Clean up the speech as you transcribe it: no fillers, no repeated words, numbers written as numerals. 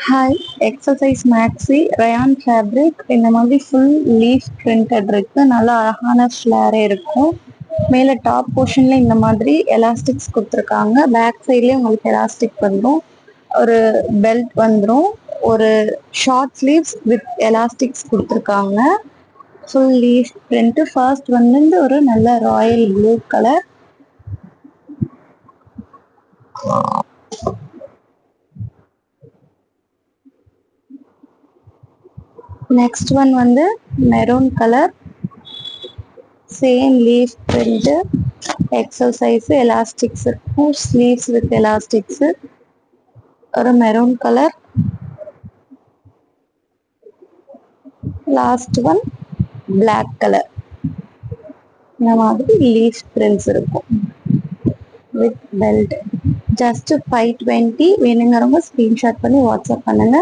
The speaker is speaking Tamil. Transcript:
Hi, exercise maxi rayon fabric இந்த மாதிரி ஃபுல் லீஃப் பிரிண்டட் இருக்கு. நல்லா அழகான ஃபிளேரே இருக்கும். மேலே டாப் போர்ஷன்ல இந்த மாதிரி எலாஸ்டிக்ஸ் கொடுத்துருக்காங்க. பேக் சைட்லேயே உங்களுக்கு எலாஸ்டிக் வந்துடும். ஒரு பெல்ட் வந்துடும். ஒரு ஷார்ட் ஸ்லீவ்ஸ் வித் எலாஸ்டிக்ஸ் கொடுத்துருக்காங்க. Full leaf print. ஃபர்ஸ்ட் வந்து ஒரு நல்ல royal blue colour. Next one வந்து maroon colour. Same leaf print, XL size, elastics இருக்கும். Sleeves with elastics. ஒரு maroon colour. Last one black colour. இந்த மாதிரி லீஃப் பிரிண்ட்ஸ் இருக்கும் வித் பெல்ட். ஜஸ்ட் 520. வேணுங்கிறவங்க ஸ்கிரீன்ஷாட் பண்ணி வாட்ஸ்அப் பண்ணுங்க.